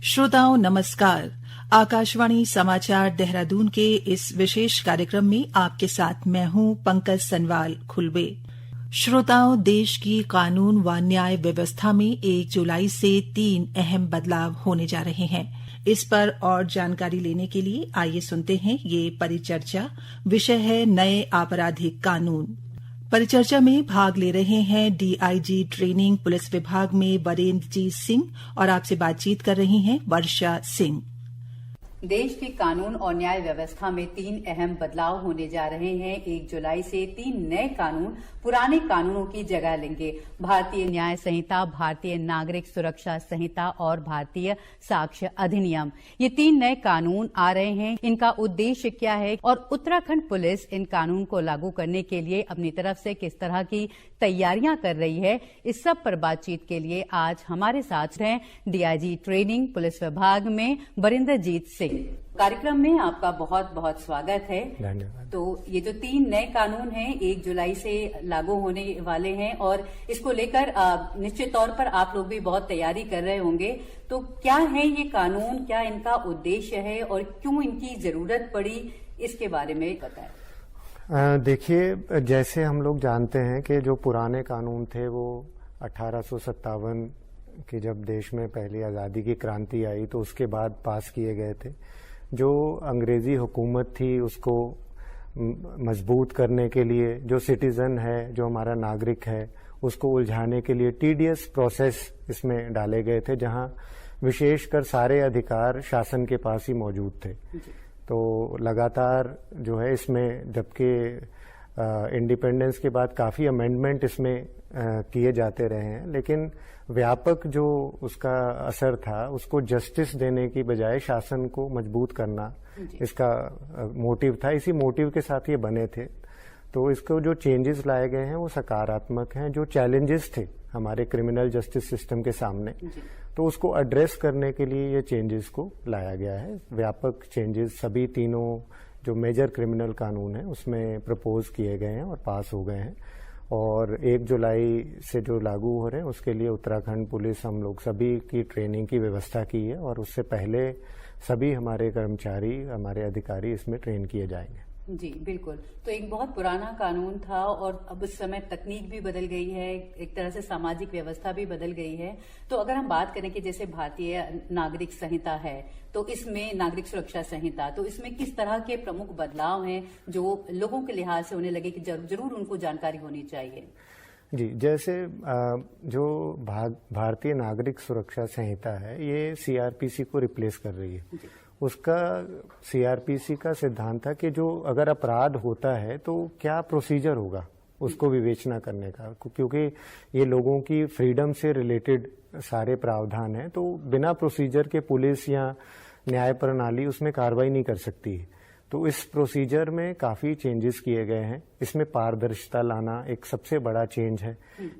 श्रोताओं नमस्कार। आकाशवाणी समाचार देहरादून के इस विशेष कार्यक्रम में आपके साथ मैं हूं पंकज सनवाल खुलबे। श्रोताओं, देश की कानून व न्याय व्यवस्था में 1 जुलाई से 3 अहम बदलाव होने जा रहे हैं। इस पर और जानकारी लेने के लिए आइए सुनते हैं ये परिचर्चा। विषय है नए आपराधिक कानून। परिचर्चा में भाग ले रहे हैं डीआईजी ट्रेनिंग पुलिस विभाग में वरेंद्रजीत सिंह और आपसे बातचीत कर रही हैं वर्षा सिंह। देश की कानून और न्याय व्यवस्था में 3 अहम बदलाव होने जा रहे हैं। 1 जुलाई से 3 नए कानून पुराने कानूनों की जगह लेंगे। भारतीय न्याय संहिता, भारतीय नागरिक सुरक्षा संहिता और भारतीय साक्ष्य अधिनियम, ये 3 नए कानून आ रहे हैं। इनका उद्देश्य क्या है और उत्तराखंड पुलिस इन कानून को लागू करने के लिए अपनी तरफ से किस तरह की तैयारियां कर रही है, इस सब पर बातचीत के लिए आज हमारे साथ हैं डीआईजी ट्रेनिंग पुलिस विभाग में वरेंद्रजीत सिंह। कार्यक्रम में आपका बहुत बहुत स्वागत है। धन्यवाद। तो ये जो 3 नए कानून हैं 1 जुलाई से लागू होने वाले हैं और इसको लेकर निश्चित तौर पर आप लोग भी बहुत तैयारी कर रहे होंगे। तो क्या है ये कानून, क्या इनका उद्देश्य है और क्यों इनकी जरूरत पड़ी, इसके बारे में बताएं। देखिए, जैसे हम लोग जानते हैं कि जो पुराने कानून थे वो 1857 की जब देश में पहली आज़ादी की क्रांति आई तो उसके बाद पास किए गए थे। जो अंग्रेजी हुकूमत थी उसको मजबूत करने के लिए, जो सिटीजन है, जो हमारा नागरिक है, उसको उलझाने के लिए टीडियस प्रोसेस इसमें डाले गए थे, जहां विशेषकर सारे अधिकार शासन के पास ही मौजूद थे। तो लगातार जो है इसमें, जबकि इंडिपेंडेंस के बाद काफ़ी अमेंडमेंट इसमें किए जाते रहे हैं, लेकिन व्यापक जो उसका असर था उसको जस्टिस देने की बजाय शासन को मजबूत करना इसका मोटिव था। इसी मोटिव के साथ ये बने थे। तो इसको जो चेंजेस लाए गए हैं वो सकारात्मक हैं। जो चैलेंजेस थे हमारे क्रिमिनल जस्टिस सिस्टम के सामने, तो उसको एड्रेस करने के लिए ये चेंजेस को लाया गया है। व्यापक चेंजेस सभी तीनों जो मेजर क्रिमिनल कानून है उसमें प्रपोज किए गए हैं और पास हो गए हैं। और 1 जुलाई से जो लागू हो रहे हैं उसके लिए उत्तराखंड पुलिस, हम लोग सभी की ट्रेनिंग की व्यवस्था की है और उससे पहले सभी हमारे कर्मचारी, हमारे अधिकारी इसमें ट्रेन किए जाएंगे। जी बिल्कुल। तो एक बहुत पुराना कानून था और अब उस समय तकनीक भी बदल गई है, एक तरह से सामाजिक व्यवस्था भी बदल गई है। तो अगर हम बात करें कि जैसे भारतीय नागरिक संहिता है, तो इसमें नागरिक सुरक्षा संहिता, तो इसमें किस तरह के प्रमुख बदलाव हैं जो लोगों के लिहाज से होने लगे कि जरूर उनको जानकारी होनी चाहिए? जी, जैसे जो भारतीय नागरिक सुरक्षा संहिता है ये सीआरपीसी को रिप्लेस कर रही है। उसका सीआरपीसी का सिद्धांत था कि जो अगर अपराध होता है तो क्या प्रोसीजर होगा उसको विवेचना करने का, क्योंकि ये लोगों की फ्रीडम से रिलेटेड सारे प्रावधान हैं। तो बिना प्रोसीजर के पुलिस या न्याय प्रणाली उसमें कार्रवाई नहीं कर सकती है। तो इस प्रोसीजर में काफी चेंजेस किए गए हैं। इसमें पारदर्शिता लाना एक सबसे बड़ा चेंज है।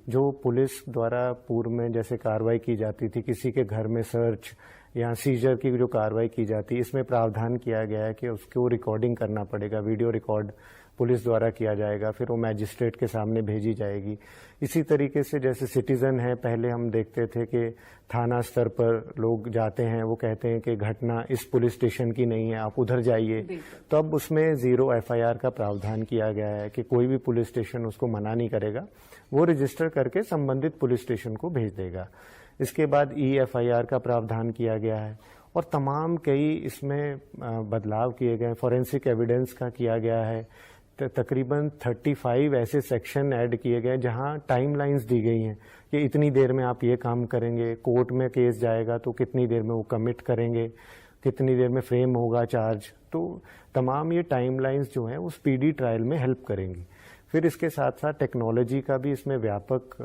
जो पुलिस द्वारा पूर्व में जैसे कार्रवाई की जाती थी, किसी के घर में सर्च या सीजर की जो कार्रवाई की जाती है, इसमें प्रावधान किया गया है कि उसको रिकॉर्डिंग करना पड़ेगा, वीडियो रिकॉर्ड पुलिस द्वारा किया जाएगा, फिर वो मैजिस्ट्रेट के सामने भेजी जाएगी। इसी तरीके से जैसे सिटीजन है, पहले हम देखते थे कि थाना स्तर पर लोग जाते हैं, वो कहते हैं कि घटना इस पुलिस स्टेशन की नहीं है, आप उधर जाइए। तो अब उसमें 0 FIR का प्रावधान किया गया है कि कोई भी पुलिस स्टेशन उसको मना नहीं करेगा, वो रजिस्टर करके संबंधित पुलिस स्टेशन को भेज देगा। इसके बाद EFIR का प्रावधान किया गया है और तमाम कई इसमें बदलाव किए गए। फॉरेंसिक एविडेंस का किया गया है। तकरीबन 35 ऐसे सेक्शन ऐड किए गए जहां टाइमलाइंस दी गई हैं कि इतनी देर में आप ये काम करेंगे, कोर्ट में केस जाएगा तो कितनी देर में वो कमिट करेंगे, कितनी देर में फ्रेम होगा चार्ज। तो तमाम ये टाइमलाइंस जो हैं वो स्पीडी ट्रायल में हेल्प करेंगी। फिर इसके साथ साथ टेक्नोलॉजी का भी इसमें व्यापक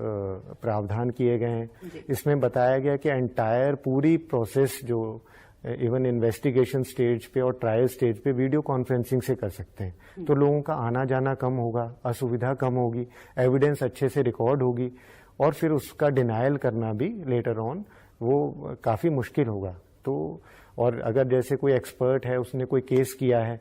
प्रावधान किए गए हैं। इसमें बताया गया कि एंटायर पूरी प्रोसेस जो इवन इन्वेस्टिगेशन स्टेज पे और ट्रायल स्टेज पे वीडियो कॉन्फ्रेंसिंग से कर सकते हैं। तो लोगों का आना जाना कम होगा, असुविधा कम होगी, एविडेंस अच्छे से रिकॉर्ड होगी और फिर उसका डिनायल करना भी लेटर ऑन वो काफ़ी मुश्किल होगा। तो और अगर जैसे कोई एक्सपर्ट है, उसने कोई केस किया है,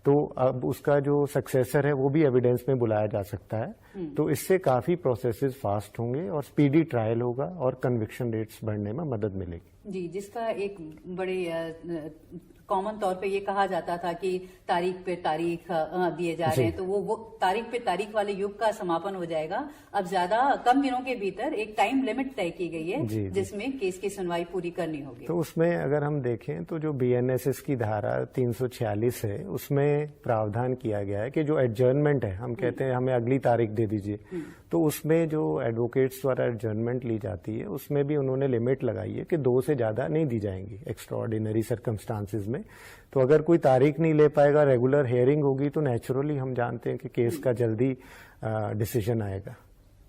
तो अब उसका जो सक्सेसर है वो भी एविडेंस में बुलाया जा सकता है तो इससे काफी प्रोसेसेस फास्ट होंगे और स्पीडी ट्रायल होगा और कन्विक्शन रेट्स बढ़ने में मदद मिलेगी। जी, जिसका एक बड़े कॉमन तौर पे ये कहा जाता था कि तारीख पे तारीख दिए जा रहे हैं, तो वो तारीख पे तारीख वाले युग का समापन हो जाएगा। अब ज्यादा कम दिनों के भीतर एक टाइम लिमिट तय की गई है जिसमें केस की सुनवाई पूरी करनी होगी। तो उसमें अगर हम देखें तो जो BNSS की धारा 346 है उसमें प्रावधान किया गया है कि जो एडजर्नमेंट है, हम कहते हैं हमें अगली तारीख दे दीजिए, तो उसमें जो एडवोकेट्स द्वारा एडजर्नमेंट ली जाती है उसमें भी उन्होंने लिमिट लगाई है कि 2 से ज्यादा नहीं दी जाएंगी एक्स्ट्राऑर्डिनरी सर्कमस्टांसेस में। तो अगर कोई तारीख नहीं ले पाएगा, रेगुलर हियरिंग होगी, तो नेचुरली हम जानते हैं कि केस का जल्दी डिसीजन आएगा।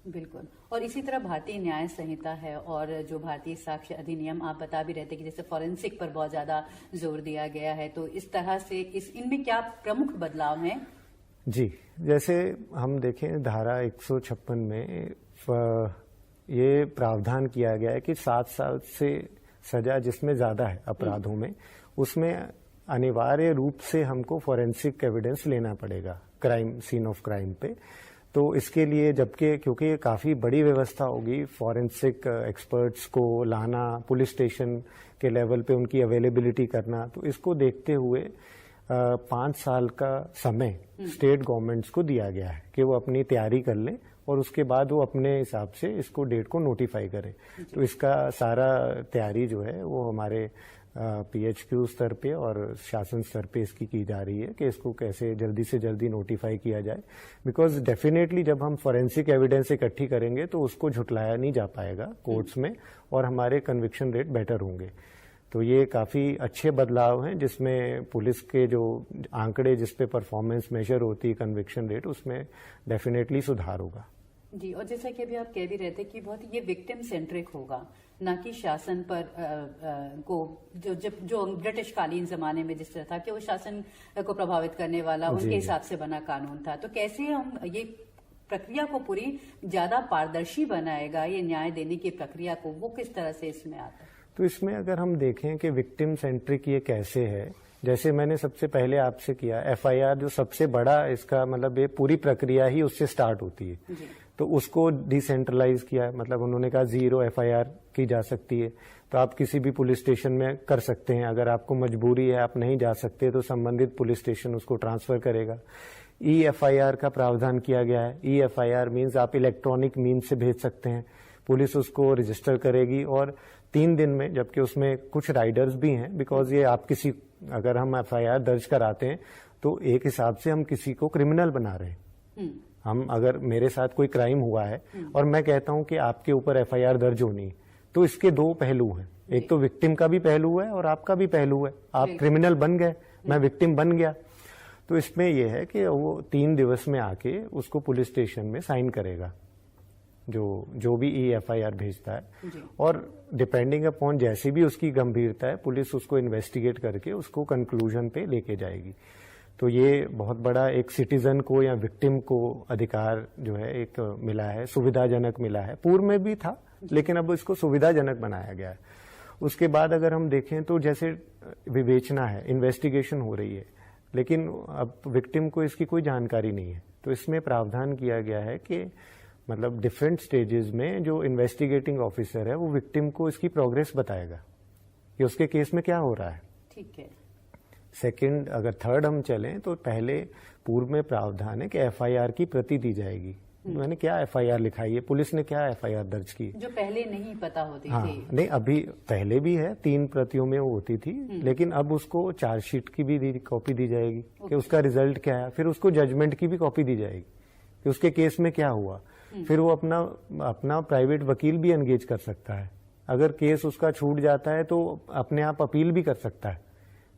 बिल्कुल। और इसी तरह भारतीय न्याय संहिता है और जो भारतीय साक्ष्य अधिनियम, आप बता भी रहे थे कि जैसे फॉरेंसिक पर बहुत ज्यादा जोर दिया गया है, तो इस तरह से इनमें क्या प्रमुख बदलाव हैं? जी, जैसे हम देखें धारा 156 में ये प्रावधान किया गया है कि 7 साल से सजा जिसमें ज्यादा है अपराधों में, उसमें अनिवार्य रूप से हमको फॉरेंसिक एविडेंस लेना पड़ेगा क्राइम सीन ऑफ क्राइम पे। तो इसके लिए जबकि क्योंकि ये काफी बड़ी व्यवस्था होगी, फॉरेंसिक एक्सपर्ट्स को लाना, पुलिस स्टेशन के लेवल पे उनकी अवेलेबिलिटी करना, तो इसको देखते हुए 5 साल का समय स्टेट गवर्नमेंट्स को दिया गया है कि वो अपनी तैयारी कर लें और उसके बाद वो अपने हिसाब से इसको डेट को नोटिफाई करें। तो इसका सारा तैयारी जो है वो हमारे PHQ स्तर पे और शासन स्तर पे इसकी की जा रही है कि इसको कैसे जल्दी से जल्दी नोटिफाई किया जाए। बिकॉज डेफिनेटली जब हम फॉरेंसिक एविडेंस इकट्ठी करेंगे तो उसको झुटलाया नहीं जा पाएगा कोर्ट्स में और हमारे कन्विक्शन रेट बेटर होंगे। तो ये काफी अच्छे बदलाव हैं जिसमें पुलिस के जो आंकड़े जिस पे परफॉर्मेंस मेजर होती है कन्विक्शन रेट, उसमें डेफिनेटली सुधार होगा। जी, और जैसा कि अभी आप कह भी रहे थे कि बहुत ये विक्टिम सेंट्रिक होगा, ना कि शासन पर को जो ब्रिटिशकालीन जमाने में जिस तरह था कि वो शासन को प्रभावित करने वाला उनके हिसाब से बना कानून था। तो कैसे हम ये प्रक्रिया को पूरी ज्यादा पारदर्शी बनाएगा, ये न्याय देने की प्रक्रिया को, वो किस तरह से इसमें आता है? तो इसमें अगर हम देखें कि विक्टिम सेंट्रिक ये कैसे है, जैसे मैंने सबसे पहले आपसे किया, FIR जो सबसे बड़ा इसका मतलब ये पूरी प्रक्रिया ही उससे स्टार्ट होती है, तो उसको डिसेंट्रलाइज किया, मतलब उन्होंने कहा 0 FIR की जा सकती है। तो आप किसी भी पुलिस स्टेशन में कर सकते हैं, अगर आपको मजबूरी है आप नहीं जा सकते तो संबंधित पुलिस स्टेशन उसको ट्रांसफर करेगा। EFIR का प्रावधान किया गया है। EFIR मीन्स आप इलेक्ट्रॉनिक मीन्स से भेज सकते हैं, पुलिस उसको रजिस्टर करेगी और 3 दिन में, जबकि उसमें कुछ राइडर्स भी हैं, बिकॉज ये आप किसी अगर हम FIR दर्ज कराते हैं तो एक हिसाब से हम किसी को क्रिमिनल बना रहे हैं। हम अगर मेरे साथ कोई क्राइम हुआ है और मैं कहता हूं कि आपके ऊपर FIR दर्ज होनी, तो इसके 2 पहलू हैं, एक तो विक्टिम का भी पहलू है और आपका भी पहलू है। आप क्रिमिनल बन गए, मैं विक्टिम बन गया, तो इसमें यह है कि वो 3 दिवस में आके उसको पुलिस स्टेशन में साइन करेगा जो भी EFIR भेजता है, और डिपेंडिंग अपॉन जैसी भी उसकी गंभीरता है पुलिस उसको इन्वेस्टिगेट करके उसको कंक्लूजन पे लेके जाएगी। तो ये बहुत बड़ा एक सिटीजन को या विक्टिम को अधिकार जो है एक मिला है, सुविधाजनक मिला है। पूर्व में भी था लेकिन अब इसको सुविधाजनक बनाया गया है। उसके बाद अगर हम देखें तो जैसे विवेचना है, इन्वेस्टिगेशन हो रही है, लेकिन अब विक्टिम को इसकी कोई जानकारी नहीं है, तो इसमें प्रावधान किया गया है कि मतलब डिफरेंट स्टेजेस में जो इन्वेस्टिगेटिंग ऑफिसर है वो विक्टिम को इसकी प्रोग्रेस बताएगा कि उसके केस में क्या हो रहा है। ठीक है। सेकंड, अगर थर्ड हम चलें तो पहले पूर्व में प्रावधान है कि FIR की प्रति दी जाएगी। मैंने क्या FIR लिखाई है, पुलिस ने क्या FIR दर्ज की, जो पहले नहीं पता होती थी। नहीं, अभी पहले भी है, 3 प्रतियों में वो होती थी, लेकिन अब उसको चार्जशीट की भी कॉपी दी जाएगी कि उसका रिजल्ट क्या है, फिर उसको जजमेंट की भी कॉपी दी जाएगी कि उसके केस में क्या हुआ। फिर वो अपना प्राइवेट वकील भी एंगेज कर सकता है, अगर केस उसका छूट जाता है तो अपने आप अपील भी कर सकता है।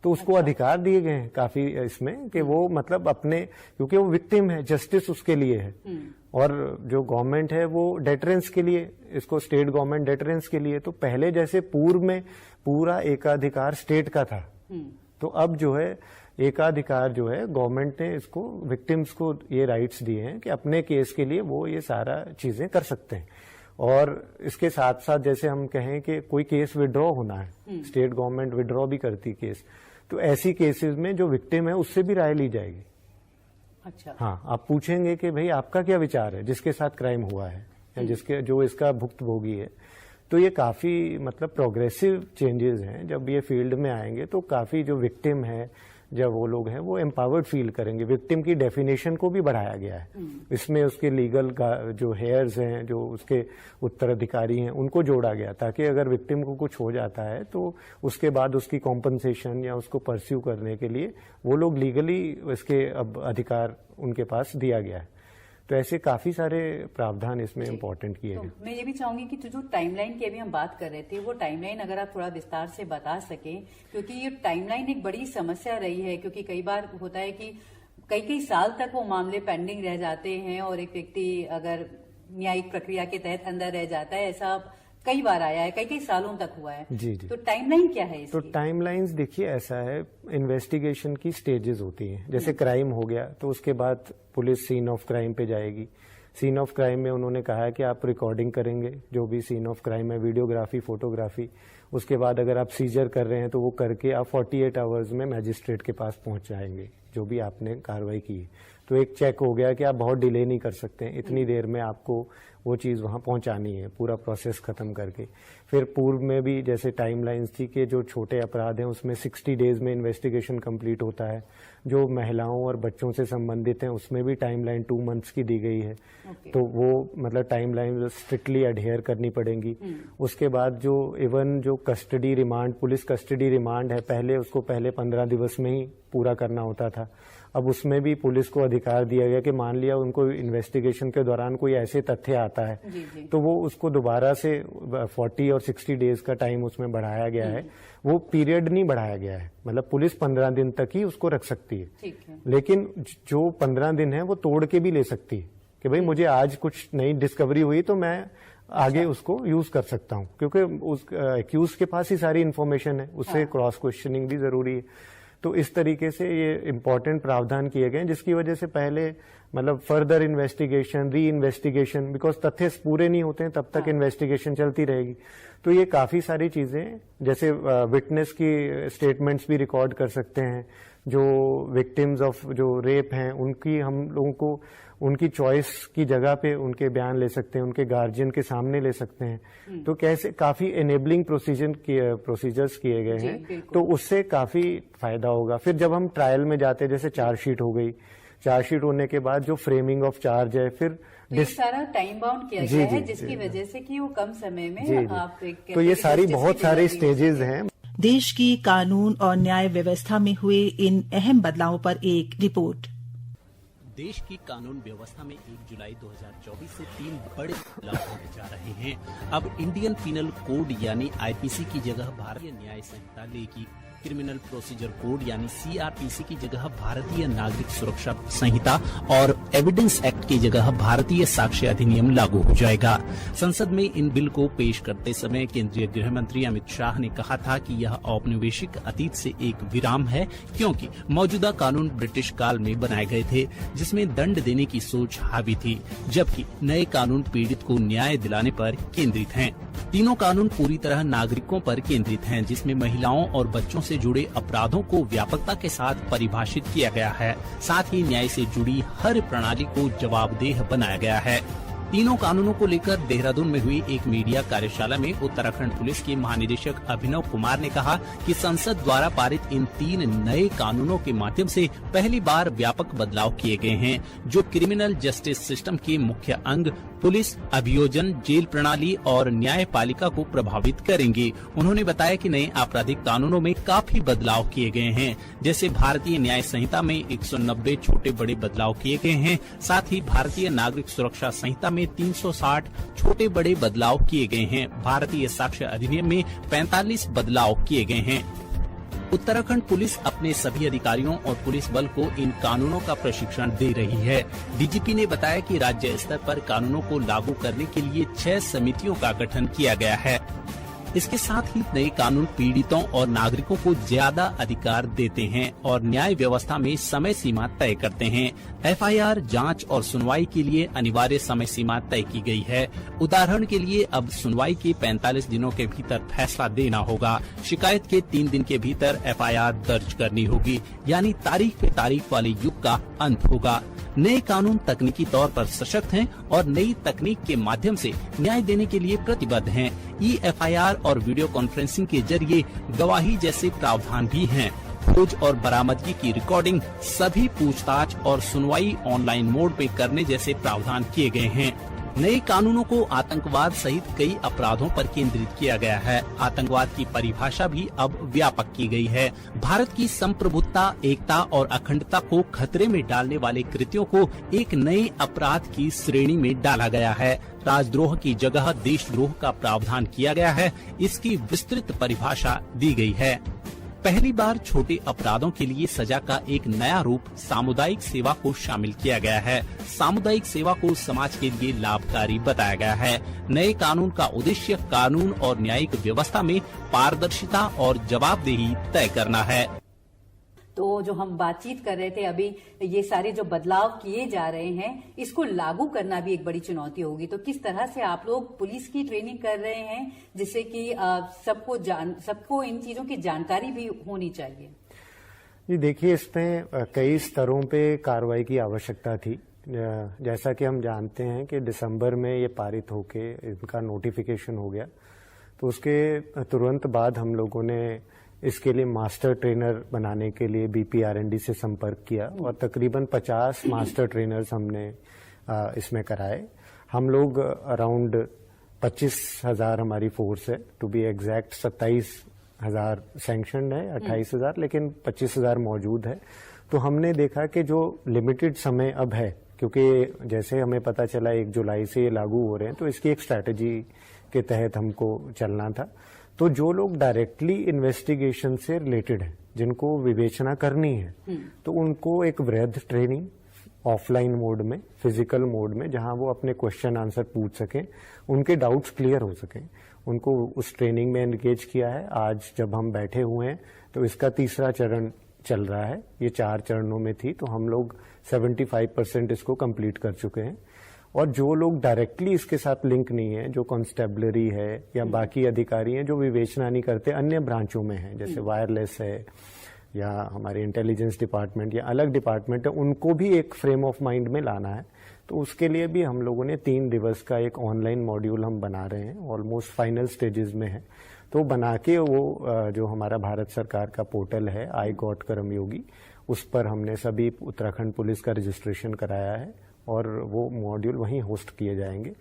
तो उसको अधिकार दिए गए हैं काफी इसमें कि वो मतलब अपने, क्योंकि वो विक्टिम है, जस्टिस उसके लिए है, और जो गवर्नमेंट है वो डेटरेंस के लिए, इसको स्टेट गवर्नमेंट डेटरेंस के लिए। तो पहले जैसे पूर्व में पूरा एकाधिकार स्टेट का था, तो अब जो है एकाधिकार जो है गवर्नमेंट ने इसको विक्टिम्स को ये राइट्स दिए हैं कि अपने केस के लिए वो ये सारा चीजें कर सकते हैं। और इसके साथ साथ जैसे हम कहें कि कोई केस विड्रॉ होना है, स्टेट गवर्नमेंट विड्रॉ भी करती केस, तो ऐसी केसेस में जो विक्टिम है उससे भी राय ली जाएगी। अच्छा। हाँ, आप पूछेंगे कि भाई आपका क्या विचार है जिसके साथ क्राइम हुआ है या जिसके जो इसका भुक्तभोगी है। तो ये काफी मतलब प्रोग्रेसिव चेंजेस हैं। जब ये फील्ड में आएंगे तो काफी जो विक्टिम है, जब वो लोग हैं वो एम्पावर्ड फील करेंगे। विक्टिम की डेफिनेशन को भी बढ़ाया गया है, इसमें उसके लीगल जो हेयर्स हैं, जो उसके उत्तराधिकारी हैं, उनको जोड़ा गया ताकि अगर विक्टिम को कुछ हो जाता है तो उसके बाद उसकी कॉम्पनसेशन या उसको परस्यू करने के लिए वो लोग लीगली इसके अब अधिकार उनके पास दिया गया है। तो ऐसे काफी सारे प्रावधान इसमें इम्पोर्टेंट किए गए। तो मैं ये भी चाहूंगी कि जो टाइमलाइन की अभी हम बात कर रहे थे, वो टाइमलाइन अगर आप थोड़ा विस्तार से बता सकें, क्योंकि ये टाइमलाइन एक बड़ी समस्या रही है। क्योंकि कई बार होता है कि कई साल तक वो मामले पेंडिंग रह जाते हैं और एक व्यक्ति अगर न्यायिक प्रक्रिया के तहत अंदर रह जाता है, ऐसा कई बार आया है, कई सालों तक हुआ है। जी जी। तो टाइमलाइन क्या है इसकी? तो टाइमलाइंस देखिए ऐसा है, इन्वेस्टिगेशन की स्टेजेस होती हैं। जैसे क्राइम हो गया तो उसके बाद पुलिस सीन ऑफ क्राइम पे जाएगी। सीन ऑफ क्राइम में उन्होंने कहा है कि आप रिकॉर्डिंग करेंगे जो भी सीन ऑफ क्राइम है, वीडियोग्राफी, फोटोग्राफी। उसके बाद अगर आप सीजर कर रहे हैं तो वो करके आप 48 आवर्स में मैजिस्ट्रेट के पास पहुंच जाएंगे जो भी आपने कार्रवाई की। तो एक चेक हो गया कि आप बहुत डिले नहीं कर सकते हैं, इतनी देर में आपको वो चीज़ वहाँ पहुँचानी है, पूरा प्रोसेस खत्म करके। फिर पूर्व में भी जैसे टाइमलाइंस थी कि जो छोटे अपराध हैं उसमें 60 डेज में इन्वेस्टिगेशन कंप्लीट होता है। जो महिलाओं और बच्चों से संबंधित हैं उसमें भी टाइमलाइन 2 मंथ्स की दी गई है। तो वो मतलब टाइमलाइन स्ट्रिक्टली अडहेयर करनी पड़ेंगी। उसके बाद जो इवन जो custody remand, police custody remand है, पहले उसको पहले 15 दिवस में ही पूरा करना होता था। अब उसमें भी पुलिस को अधिकार दिया गया कि मान लिया उनको इन्वेस्टिगेशन के दौरान कोई ऐसे तथ्य आता है तो वो उसको दोबारा से 40 और 60 डेज का टाइम उसमें बढ़ाया गया है। वो पीरियड नहीं बढ़ाया गया है, मतलब पुलिस 15 दिन तक ही उसको रख सकती है। ठीक है। लेकिन जो 15 दिन है वो तोड़ के भी ले सकती है कि भाई मुझे आज कुछ नई डिस्कवरी हुई तो मैं आगे उसको यूज कर सकता हूं, क्योंकि उस एक्यूज के पास ही सारी इन्फॉर्मेशन है, उससे क्रॉस क्वेश्चनिंग भी जरूरी है। तो इस तरीके से ये इम्पोर्टेंट प्रावधान किए गए जिसकी वजह से पहले मतलब फर्दर इन्वेस्टिगेशन, री इन्वेस्टिगेशन, बिकॉज तथ्य पूरे नहीं होते हैं तब तक इन्वेस्टिगेशन चलती रहेगी। तो ये काफी सारी चीजें, जैसे विटनेस की स्टेटमेंट्स भी रिकॉर्ड कर सकते हैं। जो विक्टिम्स ऑफ जो रेप हैं उनकी हम लोगों को उनकी चॉइस की जगह पे उनके बयान ले सकते हैं, उनके गार्जियन के सामने ले सकते हैं। तो कैसे काफी एनेबलिंग प्रोसीजर्स किए गए हैं, तो उससे काफी फायदा होगा। फिर जब हम ट्रायल में जाते हैं, जैसे चार्जशीट हो गई, चार्जशीट होने के बाद जो फ्रेमिंग ऑफ चार्ज है, फिर तो ये सारा टाइम बाउंड किया गया है जिसकी वजह से कि वो कम समय में आप तो ये सारी बहुत सारे स्टेजेस हैं। देश की कानून और न्याय व्यवस्था में हुए इन अहम बदलावों पर एक रिपोर्ट। देश की कानून व्यवस्था में 1 जुलाई 2024 से 3 बड़े बदलाव होने जा रहे हैं। अब इंडियन पिनल कोड यानी आईपीसी की जगह भारतीय न्याय संहिता लेगी। क्रिमिनल प्रोसीजर कोड यानी सीआरपीसी की जगह भारतीय नागरिक सुरक्षा संहिता और एविडेंस एक्ट की जगह भारतीय साक्ष्य अधिनियम लागू हो जाएगा। संसद में इन बिल को पेश करते समय केंद्रीय गृह मंत्री अमित शाह ने कहा था कि यह औपनिवेशिक अतीत से एक विराम है, क्योंकि मौजूदा कानून ब्रिटिश काल में बनाए गए थे जिसमें दंड देने की सोच हावी थी, जबकि नए कानून पीड़ित को न्याय दिलाने पर केंद्रित हैं। तीनों कानून पूरी तरह नागरिकों पर केंद्रित हैं, जिसमें महिलाओं और बच्चों से जुड़े अपराधों को व्यापकता के साथ परिभाषित किया गया है। साथ ही न्याय से जुड़ी हर प्रणाली को जवाबदेह बनाया गया है। तीनों कानूनों को लेकर देहरादून में हुई एक मीडिया कार्यशाला में उत्तराखंड पुलिस के महानिदेशक अभिनव कुमार ने कहा कि संसद द्वारा पारित इन 3 नए कानूनों के माध्यम से पहली बार व्यापक बदलाव किए गए हैं, जो क्रिमिनल जस्टिस सिस्टम के मुख्य अंग पुलिस, अभियोजन, जेल प्रणाली और न्यायपालिका को प्रभावित करेंगे। उन्होंने बताया कि नए आपराधिक कानूनों में काफी बदलाव किए गए हैं, जैसे भारतीय न्याय संहिता में 190 छोटे बड़े बदलाव किए गए हैं। साथ ही भारतीय नागरिक सुरक्षा संहिता में 360 छोटे बड़े बदलाव किए गए हैं। भारतीय साक्ष्य अधिनियम में 45 बदलाव किए गए हैं। उत्तराखंड पुलिस अपने सभी अधिकारियों और पुलिस बल को इन कानूनों का प्रशिक्षण दे रही है। डीजीपी ने बताया कि राज्य स्तर पर कानूनों को लागू करने के लिए 6 समितियों का गठन किया गया है। इसके साथ ही नए कानून पीड़ितों और नागरिकों को ज्यादा अधिकार देते हैं और न्याय व्यवस्था में समय सीमा तय करते हैं। एफआईआर जांच और सुनवाई के लिए अनिवार्य समय सीमा तय की गई है। उदाहरण के लिए अब सुनवाई के 45 दिनों के भीतर फैसला देना होगा। शिकायत के 3 दिन के भीतर एफआईआर दर्ज करनी होगी, यानी तारीख पे तारीख वाले युग का अंत होगा। नए कानून तकनीकी तौर पर सशक्त हैं और नई तकनीक के माध्यम से न्याय देने के लिए प्रतिबद्ध हैं। ई-एफआईआर और वीडियो कॉन्फ्रेंसिंग के जरिए गवाही जैसे प्रावधान भी हैं। खोज और बरामदगी की रिकॉर्डिंग, सभी पूछताछ और सुनवाई ऑनलाइन मोड में करने जैसे प्रावधान किए गए हैं। नए कानूनों को आतंकवाद सहित कई अपराधों पर केंद्रित किया गया है। आतंकवाद की परिभाषा भी अब व्यापक की गई है। भारत की संप्रभुता, एकता और अखंडता को खतरे में डालने वाले कृत्यों को एक नए अपराध की श्रेणी में डाला गया है। राजद्रोह की जगह देशद्रोह का प्रावधान किया गया है। इसकी विस्तृत परिभाषा दी गई है। पहली बार छोटे अपराधों के लिए सजा का एक नया रूप सामुदायिक सेवा को शामिल किया गया है। सामुदायिक सेवा को समाज के लिए लाभकारी बताया गया है। नए कानून का उद्देश्य कानून और न्यायिक व्यवस्था में पारदर्शिता और जवाबदेही तय करना है। तो जो हम बातचीत कर रहे थे अभी, ये सारे जो बदलाव किए जा रहे हैं, इसको लागू करना भी एक बड़ी चुनौती होगी। तो किस तरह से आप लोग पुलिस की ट्रेनिंग कर रहे हैं, जिससे कि सबको इन चीजों की जानकारी भी होनी चाहिए? जी देखिए, इसमें कई स्तरों पे कार्रवाई की आवश्यकता थी। जैसा कि हम जानते हैं कि दिसंबर में ये पारित होके इनका नोटिफिकेशन हो गया, तो उसके तुरंत बाद हम लोगों ने इसके लिए मास्टर ट्रेनर बनाने के लिए BPRND से संपर्क किया और तकरीबन 50 मास्टर ट्रेनर्स हमने इसमें कराए। हम लोग अराउंड 25,000 हमारी फोर्स है, टू बी एग्जैक्ट 27,000 सैंक्शन है, 28,000, लेकिन 25,000 मौजूद है। तो हमने देखा कि जो लिमिटेड समय अब है, क्योंकि जैसे हमें पता चला 1 जुलाई से ये लागू हो रहे हैं, तो इसकी एक स्ट्रैटेजी के तहत हमको चलना था। तो जो लोग डायरेक्टली इन्वेस्टिगेशन से रिलेटेड हैं, जिनको विवेचना करनी है, तो उनको एक वृहद ट्रेनिंग ऑफलाइन मोड में, फिजिकल मोड में, जहां वो अपने क्वेश्चन आंसर पूछ सकें, उनके डाउट्स क्लियर हो सकें, उनको उस ट्रेनिंग में एंगेज किया है। आज जब हम बैठे हुए हैं तो इसका 3रा चरण चल रहा है। ये 4 चरणों में थी, तो हम लोग 75% इसको कंप्लीट कर चुके हैं। और जो लोग डायरेक्टली इसके साथ लिंक नहीं है, जो कांस्टेबलरी है या बाकी अधिकारी हैं जो विवेचना नहीं करते, अन्य ब्रांचों में हैं, जैसे वायरलेस है या हमारे इंटेलिजेंस डिपार्टमेंट या अलग डिपार्टमेंट है, उनको भी एक फ्रेम ऑफ माइंड में लाना है। तो उसके लिए भी हम लोगों ने 3 दिवस का एक ऑनलाइन मॉड्यूल हम बना रहे हैं, ऑलमोस्ट फाइनल स्टेजेस में है। तो बना के वो जो हमारा भारत सरकार का पोर्टल है आई गॉट कर्मयोगी, उस पर हमने सभी उत्तराखंड पुलिस का रजिस्ट्रेशन कराया है और वो मॉड्यूल वहीं होस्ट किए जाएंगे।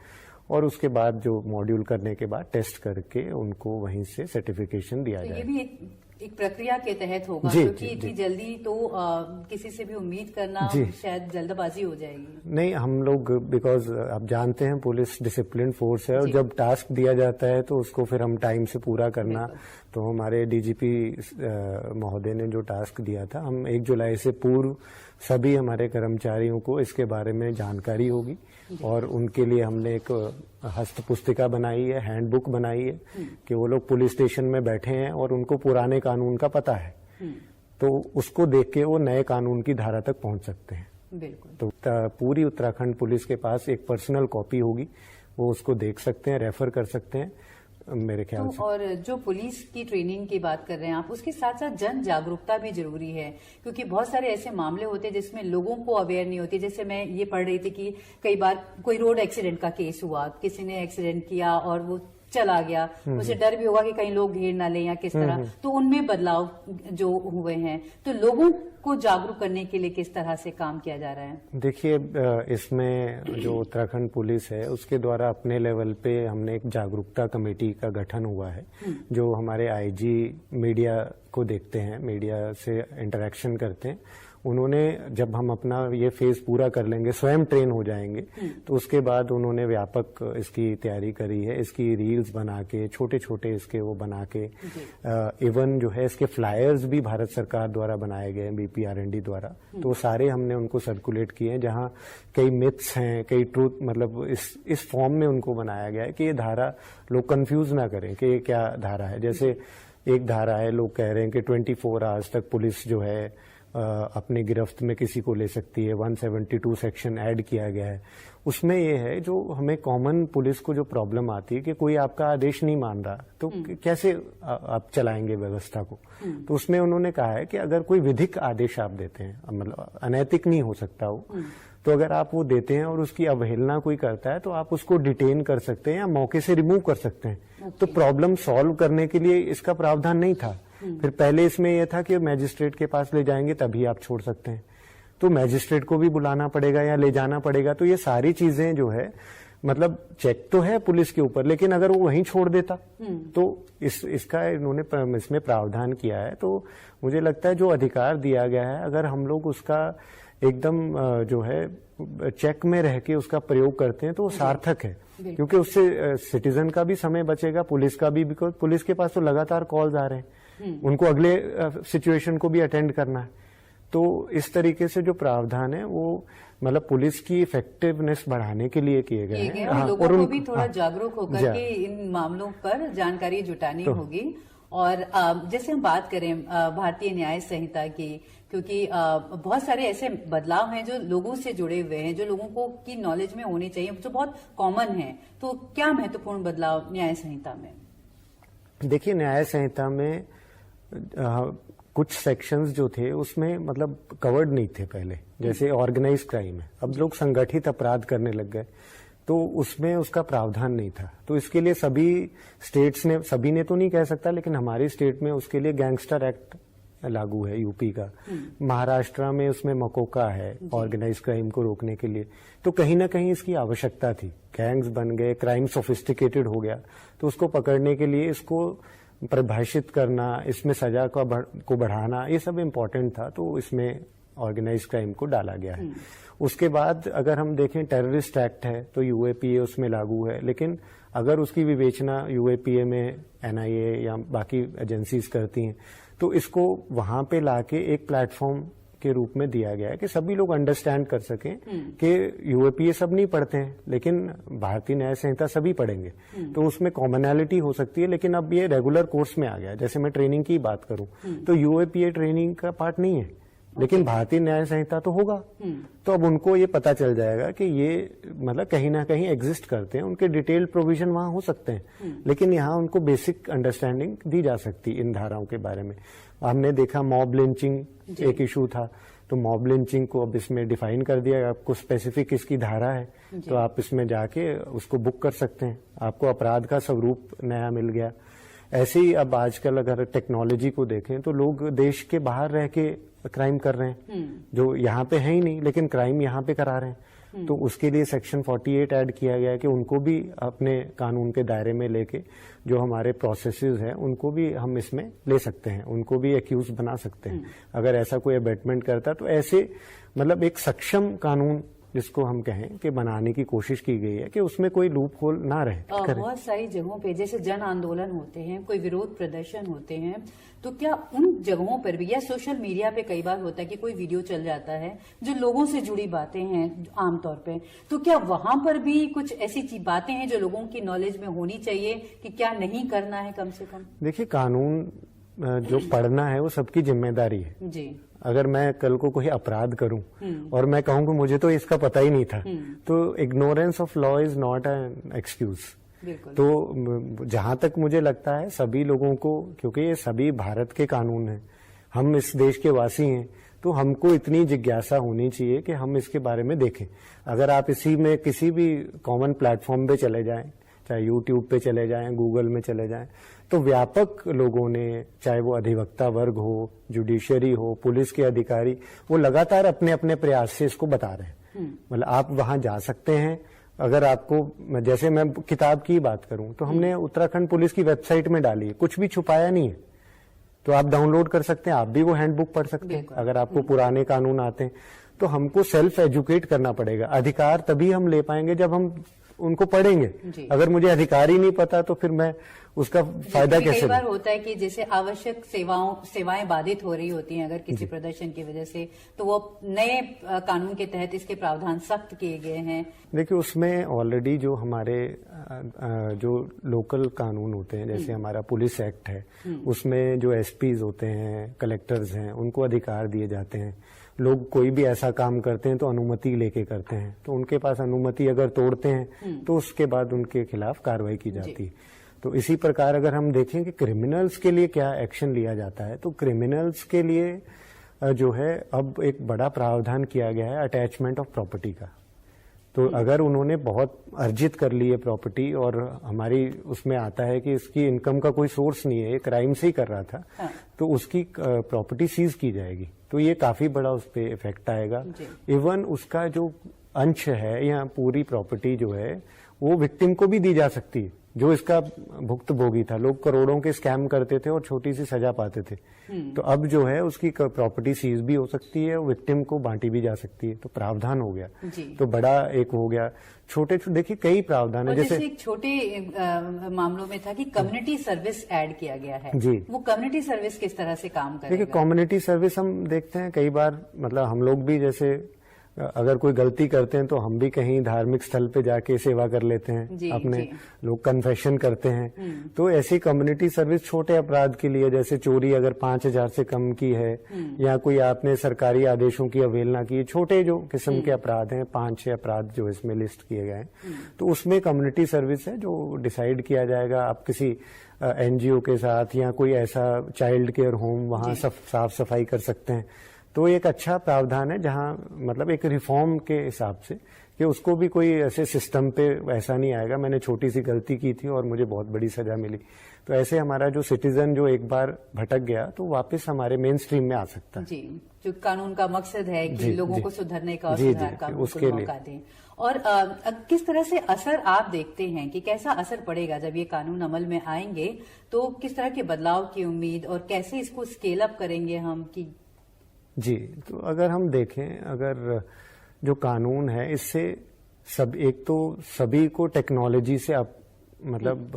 और उसके बाद जो मॉड्यूल करने के बाद टेस्ट करके उनको वहीं से सर्टिफिकेशन दिया जाएगा। ये भी एक प्रक्रिया के तहत होगा, क्योंकि इतनी जल्दी तो किसी से भी उम्मीद करना शायद जल्दबाजी हो जाएगी। नहीं, हम लोग बिकॉज आप जानते हैं पुलिस डिसिप्लिन फोर्स है और जब टास्क दिया जाता है तो उसको फिर हम टाइम से पूरा करना। तो हमारे डीजीपी महोदय ने जो टास्क दिया था, हम 1 जुलाई से पूर्व सभी हमारे कर्मचारियों को इसके बारे में जानकारी होगी और उनके लिए हमने एक हस्त पुस्तिका बनाई है, हैंडबुक बनाई है कि वो लोग पुलिस स्टेशन में बैठे हैं और उनको पुराने कानून का पता है, तो उसको देख के वो नए कानून की धारा तक पहुंच सकते हैं। बिल्कुल। तो पूरी उत्तराखंड पुलिस के पास एक पर्सनल कॉपी होगी, वो उसको देख सकते हैं, रेफर कर सकते हैं मेरे ख्याल से। और जो पुलिस की ट्रेनिंग की बात कर रहे हैं आप, उसके साथ साथ जन जागरूकता भी जरूरी है, क्योंकि बहुत सारे ऐसे मामले होते हैं जिसमें लोगों को अवेयर नहीं होती। जैसे मैं ये पढ़ रही थी कि कई बार कोई रोड एक्सीडेंट का केस हुआ, किसी ने एक्सीडेंट किया और वो चला गया, उसे डर भी होगा कि कहीं लोग घेर ना ले या किस तरह, तो उनमें बदलाव जो हुए हैं, तो लोगों को जागरूक करने के लिए किस तरह से काम किया जा रहा है? देखिए, इसमें जो उत्तराखंड पुलिस है उसके द्वारा अपने लेवल पे हमने एक जागरूकता कमेटी का गठन हुआ है, जो हमारे आईजी मीडिया को देखते हैं, मीडिया से इंटरेक्शन करते हैं, उन्होंने जब हम अपना ये फेज पूरा कर लेंगे, स्वयं ट्रेन हो जाएंगे, तो उसके बाद उन्होंने व्यापक इसकी तैयारी करी है। इसकी रील्स बना के, छोटे छोटे इसके वो बना के, इवन जो है इसके फ्लायर्स भी भारत सरकार द्वारा बनाए गए हैं, BPRND द्वारा। तो सारे हमने उनको सर्कुलेट किए हैं, जहां कई मिथ्स हैं, कई ट्रूथ, मतलब इस फॉर्म में उनको बनाया गया है कि ये धारा लोग कंफ्यूज ना करें कि ये क्या धारा है। जैसे एक धारा है, लोग कह रहे हैं कि 24 आवर्स तक पुलिस जो है अपने गिरफ्त में किसी को ले सकती है। 172 सेक्शन ऐड किया गया है। उसमें ये है, जो हमें कॉमन पुलिस को जो प्रॉब्लम आती है कि कोई आपका आदेश नहीं मान रहा, तो कैसे आप चलाएंगे व्यवस्था को। तो उसमें उन्होंने कहा है कि अगर कोई विधिक आदेश आप देते हैं, मतलब अनैतिक नहीं हो सकता वो, तो अगर आप वो देते हैं और उसकी अवहेलना कोई करता है, तो आप उसको डिटेन कर सकते हैं या मौके से रिमूव कर सकते हैं। तो प्रॉब्लम सॉल्व करने के लिए इसका प्रावधान नहीं था। फिर पहले इसमें यह था कि मैजिस्ट्रेट के पास ले जाएंगे तभी आप छोड़ सकते हैं, तो मैजिस्ट्रेट को भी बुलाना पड़ेगा या ले जाना पड़ेगा। तो ये सारी चीजें जो है, मतलब चेक तो है पुलिस के ऊपर, लेकिन अगर वो वहीं छोड़ देता तो इसका इन्होंने इसमें प्रावधान किया है। तो मुझे लगता है जो अधिकार दिया गया है, अगर हम लोग उसका एकदम जो है चेक में रह के उसका प्रयोग करते हैं तो वो सार्थक है, क्योंकि उससे सिटीजन का भी समय बचेगा, पुलिस का भी, बिकॉज पुलिस के पास तो लगातार कॉल्स आ रहे हैं, उनको अगले सिचुएशन को भी अटेंड करना है। तो इस तरीके से जो प्रावधान है वो मतलब पुलिस की इफेक्टिवनेस बढ़ाने के लिए किए गए हैं। और लोगों को भी थोड़ा जागरूक होकर के इन मामलों पर जानकारी जुटानी होगी। और जैसे हम बात करें भारतीय न्याय संहिता की, क्योंकि बहुत सारे ऐसे बदलाव हैं जो लोगों से जुड़े हुए हैं, जो लोगों को की नॉलेज में होनी चाहिए, जो बहुत कॉमन है। तो क्या महत्वपूर्ण बदलाव न्याय संहिता में? देखिए, न्याय संहिता में कुछ सेक्शंस जो थे उसमें मतलब कवर्ड नहीं थे पहले, जैसे ऑर्गेनाइज क्राइम है, अब लोग संगठित अपराध करने लग गए, तो उसमें उसका प्रावधान नहीं था। तो इसके लिए सभी स्टेट्स ने, सभी ने तो नहीं कह सकता, लेकिन हमारी स्टेट में उसके लिए गैंगस्टर एक्ट लागू है, यूपी का। महाराष्ट्र में उसमें मकोका है ऑर्गेनाइज क्राइम को रोकने के लिए। तो कहीं ना कहीं इसकी आवश्यकता थी, गैंग्स बन गए, क्राइम सोफिस्टिकेटेड हो गया, तो उसको पकड़ने के लिए इसको परिभाषित करना, इसमें सजा को बढ़ाना, ये सब इम्पोर्टेंट था। तो इसमें ऑर्गेनाइज क्राइम को डाला गया है। उसके बाद अगर हम देखें, टेररिस्ट एक्ट है तो UAPA उसमें लागू है, लेकिन अगर उसकी विवेचना UAPA में NIA या बाकी एजेंसीज करती हैं, तो इसको वहां पे लाके एक प्लेटफॉर्म के रूप में दिया गया है कि सभी लोग अंडरस्टैंड कर सकें कि UAPA सब नहीं पढ़ते हैं, लेकिन भारतीय न्याय संहिता सभी पढ़ेंगे, तो उसमें कॉमनैलिटी हो सकती है। लेकिन अब ये रेगुलर कोर्स में आ गया। जैसे मैं ट्रेनिंग की बात करूं तो UAPA ट्रेनिंग का पार्ट नहीं है, लेकिन भारतीय न्याय संहिता तो होगा। तो अब उनको ये पता चल जाएगा कि ये मतलब कहीं ना कहीं एग्जिस्ट करते हैं, उनके डिटेल्ड प्रोविजन वहां हो सकते हैं, लेकिन यहाँ उनको बेसिक अंडरस्टैंडिंग दी जा सकती इन धाराओं के बारे में। हमने देखा मॉब लिंचिंग एक इशू था, तो मॉब लिंचिंग को अब इसमें डिफाइन कर दिया, आपको स्पेसिफिक इसकी धारा है, तो आप इसमें जाके उसको बुक कर सकते हैं, आपको अपराध का स्वरूप नया मिल गया। ऐसे ही अब आजकल अगर टेक्नोलॉजी को देखें तो लोग देश के बाहर रह के क्राइम कर रहे हैं, जो यहाँ पे है ही नहीं, लेकिन क्राइम यहाँ पे करा रहे हैं। तो उसके लिए सेक्शन 48 ऐड किया गया है कि उनको भी अपने कानून के दायरे में लेके जो हमारे प्रोसेसेस हैं उनको भी हम इसमें ले सकते हैं, उनको भी एक्यूज बना सकते हैं अगर ऐसा कोई अबेटमेंट करता। तो ऐसे मतलब एक सक्षम कानून जिसको हम कहें कि बनाने की कोशिश की गई है कि उसमें कोई लूप होल ना रहे। बहुत सारी जगहों पे जैसे जन आंदोलन होते हैं, कोई विरोध प्रदर्शन होते हैं, तो क्या उन जगहों पर भी, या सोशल मीडिया पे कई बार होता है कि कोई वीडियो चल जाता है जो लोगों से जुड़ी बातें हैं आमतौर पे, तो क्या वहां पर भी कुछ ऐसी बातें हैं जो लोगों की नॉलेज में होनी चाहिए कि क्या नहीं करना है? कम से कम देखिए, कानून जो पढ़ना है वो सबकी जिम्मेदारी है जी। अगर मैं कल को कोई अपराध करूं और मैं कहूं कि मुझे तो इसका पता ही नहीं था, तो ignorance of law is not an excuse. तो जहां तक मुझे लगता है सभी लोगों को, क्योंकि ये सभी भारत के कानून हैं, हम इस देश के वासी हैं, तो हमको इतनी जिज्ञासा होनी चाहिए कि हम इसके बारे में देखें। अगर आप इसी में किसी भी कॉमन प्लेटफॉर्म पे चले जाएं, चाहे यूट्यूब पे चले जाएं, गूगल में चले जाएं, तो व्यापक लोगों ने, चाहे वो अधिवक्ता वर्ग हो, जुडिशरी हो, पुलिस के अधिकारी, वो लगातार अपने अपने प्रयास से इसको बता रहे हैं। मतलब आप वहां जा सकते हैं। अगर आपको, जैसे मैं किताब की बात करूं तो हमने उत्तराखंड पुलिस की वेबसाइट में डाली है, कुछ भी छुपाया नहीं है। तो आप डाउनलोड कर सकते हैं, आप भी वो हैंडबुक पढ़ सकते हैं अगर आपको पुराने कानून आते हैं। तो हमको सेल्फ एजुकेट करना पड़ेगा। अधिकार तभी हम ले पाएंगे जब हम उनको पढ़ेंगे। अगर मुझे अधिकार ही नहीं पता तो फिर मैं उसका फायदा कैसे? कई बार होता है कि जैसे आवश्यक सेवाएं बाधित हो रही होती हैं अगर किसी प्रदर्शन की वजह से, तो वो नए कानून के तहत इसके प्रावधान सख्त किए गए हैं। देखिए, उसमें ऑलरेडी जो हमारे जो लोकल कानून होते हैं, जैसे हमारा पुलिस एक्ट है, उसमें जो एसपीज होते हैं, कलेक्टर्स हैं, उनको अधिकार दिए जाते हैं। लोग कोई भी ऐसा काम करते हैं तो अनुमति लेके करते हैं, तो उनके पास अनुमति अगर तोड़ते हैं तो उसके बाद उनके खिलाफ कार्रवाई की जाती है। तो इसी प्रकार अगर हम देखें कि क्रिमिनल्स के लिए क्या एक्शन लिया जाता है, तो क्रिमिनल्स के लिए जो है अब एक बड़ा प्रावधान किया गया है अटैचमेंट ऑफ प्रॉपर्टी का। तो अगर उन्होंने बहुत अर्जित कर ली है प्रॉपर्टी और हमारी उसमें आता है कि इसकी इनकम का कोई सोर्स नहीं है, क्राइम से ही कर रहा था, तो उसकी प्रॉपर्टी सीज की जाएगी। तो ये काफी बड़ा उस पर इफेक्ट आएगा। इवन उसका जो अंश है या पूरी प्रॉपर्टी जो है वो विक्टिम को भी दी जा सकती है, जो इसका भुक्तभोगी था। लोग करोड़ों के स्कैम करते थे और छोटी सी सजा पाते थे। तो अब जो है उसकी प्रॉपर्टी सीज भी हो सकती है और विक्टिम को बांटी भी जा सकती है। तो प्रावधान हो गया, तो बड़ा एक हो गया। छोटे देखिए कई प्रावधान है। जैसे एक छोटे मामलों में था कि कम्युनिटी सर्विस ऐड किया गया है जी। वो कम्युनिटी सर्विस किस तरह से काम करेगा? देखिए, कम्युनिटी सर्विस हम देखते हैं कई बार, मतलब हम लोग भी जैसे अगर कोई गलती करते हैं तो हम भी कहीं धार्मिक स्थल पे जाके सेवा कर लेते हैं अपने, लोग कन्फेशन करते हैं। तो ऐसी कम्युनिटी सर्विस छोटे अपराध के लिए, जैसे चोरी अगर 5,000 से कम की है या कोई आपने सरकारी आदेशों की अवहेलना की, छोटे जो किस्म के अपराध हैं, 5-6 अपराध जो इसमें लिस्ट किए गए हैं, तो उसमें कम्युनिटी सर्विस है जो डिसाइड किया जाएगा। आप किसी एनजीओ के साथ या कोई ऐसा चाइल्ड केयर होम, वहां साफ सफाई कर सकते हैं। तो एक अच्छा प्रावधान है जहां मतलब एक रिफॉर्म के हिसाब से कि उसको भी कोई ऐसे सिस्टम पे ऐसा नहीं आएगा मैंने छोटी सी गलती की थी और मुझे बहुत बड़ी सजा मिली। तो ऐसे हमारा जो सिटीजन जो एक बार भटक गया तो वापस हमारे मेन स्ट्रीम में आ सकता है। जी, जो कानून का मकसद है कि लोगों को सुधरने का और सुधार का उसके मौका दें। और किस तरह से असर आप देखते हैं कि कैसा असर पड़ेगा जब ये कानून अमल में आएंगे? तो किस तरह के बदलाव की उम्मीद और कैसे इसको स्केल अप करेंगे हम कि? जी, तो अगर हम देखें, अगर जो कानून है इससे एक तो सभी को टेक्नोलॉजी से मतलब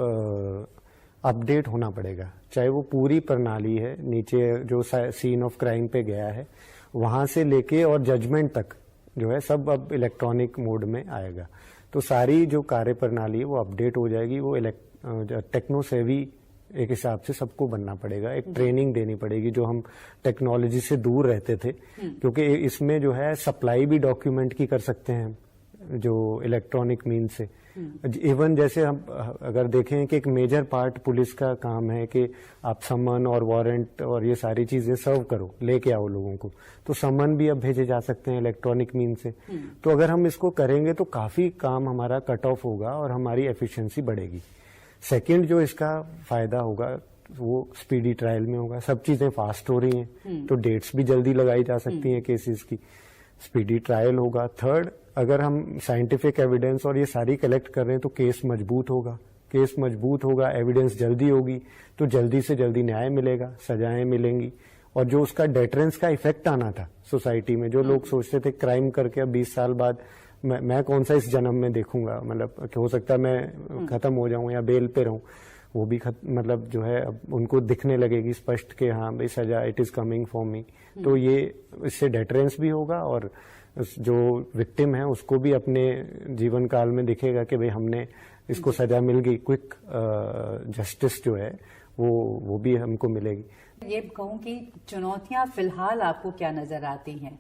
अपडेट होना पड़ेगा, चाहे वो पूरी प्रणाली है, नीचे जो सीन ऑफ क्राइम पे गया है वहां से लेके और जजमेंट तक जो है सब अब इलेक्ट्रॉनिक मोड में आएगा। तो सारी जो कार्य प्रणाली है वो अपडेट हो जाएगी। वो टेक्नो सेवी एक हिसाब से सबको बनना पड़ेगा, एक ट्रेनिंग देनी पड़ेगी जो हम टेक्नोलॉजी से दूर रहते थे, क्योंकि इसमें जो है सप्लाई भी डॉक्यूमेंट की कर सकते हैं जो इलेक्ट्रॉनिक मीन से। इवन जैसे हम अगर देखें कि एक मेजर पार्ट पुलिस का काम है कि आप समन और वारंट और ये सारी चीजें सर्व करो, लेके आओ लोगों को, तो समन भी अब भेजे जा सकते हैं इलेक्ट्रॉनिक मीन से। तो अगर हम इसको करेंगे तो काफी काम हमारा कट ऑफ होगा और हमारी एफिशिएंसी बढ़ेगी। सेकंड जो इसका फायदा होगा वो स्पीडी ट्रायल में होगा। सब चीजें फास्ट हो रही हैं तो डेट्स भी जल्दी लगाई जा सकती हैं केसेस की, स्पीडी ट्रायल होगा। थर्ड, अगर हम साइंटिफिक एविडेंस और ये सारी कलेक्ट कर रहे हैं तो केस मजबूत होगा, एविडेंस जल्दी होगी तो जल्दी से जल्दी न्याय मिलेगा, सजाएं मिलेंगी। और जो उसका डेटरेंस का इफेक्ट आना था सोसाइटी में, जो लोग सोचते थे क्राइम करके अब 20 साल बाद मैं कौन सा इस जन्म में देखूंगा, मतलब हो सकता है मैं खत्म हो जाऊं या बेल पे रहूं, वो भी मतलब जो है अब उनको दिखने लगेगी स्पष्ट कि हाँ भाई सजा it is coming for me. तो ये इससे डेटरेंस भी होगा और जो विक्टिम है उसको भी अपने जीवन काल में दिखेगा कि भाई हमने इसको सजा मिल गई, क्विक जस्टिस जो है वो भी हमको मिलेगी। ये कहूं कि चुनौतियां फिलहाल आपको क्या नजर आती हैं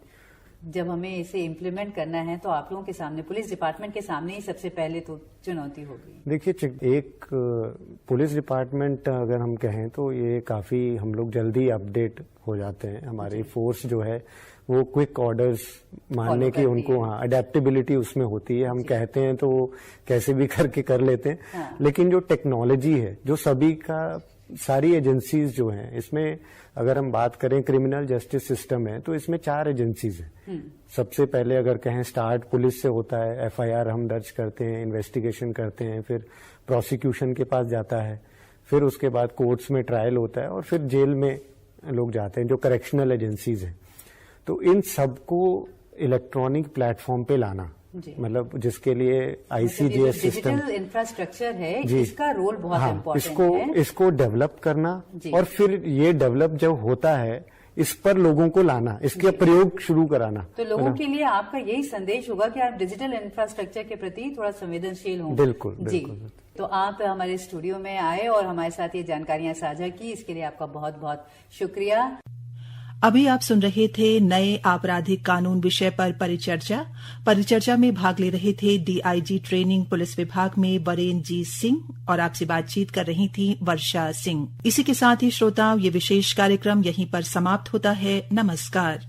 जब हमें इसे इम्प्लीमेंट करना है? तो आप लोगों के सामने, पुलिस डिपार्टमेंट के सामने ही सबसे पहले तो चुनौती होगी। देखिए, एक पुलिस डिपार्टमेंट अगर हम कहें तो ये काफी हम लोग जल्दी अपडेट हो जाते हैं। हमारी फोर्स जो है वो क्विक ऑर्डर्स मानने की उनको अडेप्टेबिलिटी उसमें होती है। हम कहते हैं तो वो कैसे भी करके कर लेते हैं। लेकिन जो टेक्नोलॉजी है, जो सभी का सारी एजेंसीज जो हैं, इसमें अगर हम बात करें क्रिमिनल जस्टिस सिस्टम है तो इसमें 4 एजेंसीज हैं। सबसे पहले अगर कहें स्टार्ट पुलिस से होता है, एफआईआर हम दर्ज करते हैं, इन्वेस्टिगेशन करते हैं, फिर प्रोसिक्यूशन के पास जाता है, फिर उसके बाद कोर्ट्स में ट्रायल होता है और फिर जेल में लोग जाते हैं, जो करेक्शनल एजेंसीज हैं, तो इन सबको इलेक्ट्रॉनिक प्लेटफॉर्म पे लाना, मतलब जिसके लिए आईसीजीएस सिस्टम, डिजिटल इंफ्रास्ट्रक्चर है, इसका रोल बहुत इम्पोर्टेंट है। इसको डेवलप करना और फिर ये डेवलप जब होता है इस पर लोगों को लाना, इसके प्रयोग शुरू कराना। तो लोगों के लिए आपका यही संदेश होगा कि आप डिजिटल इंफ्रास्ट्रक्चर के प्रति थोड़ा संवेदनशील हों। बिल्कुल, बिल्कुल। तो आप हमारे स्टूडियो में आए और हमारे साथ ये जानकारियां साझा की, इसके लिए आपका बहुत बहुत शुक्रिया। अभी आप सुन रहे थे नए आपराधिक कानून विषय पर परिचर्चा में भाग ले रहे थे डीआईजी ट्रेनिंग पुलिस विभाग में बरेनजीत सिंह और आपसे बातचीत कर रही थी वर्षा सिंह। इसी के साथ ही श्रोताओं, ये विशेष कार्यक्रम यहीं पर समाप्त होता है। नमस्कार।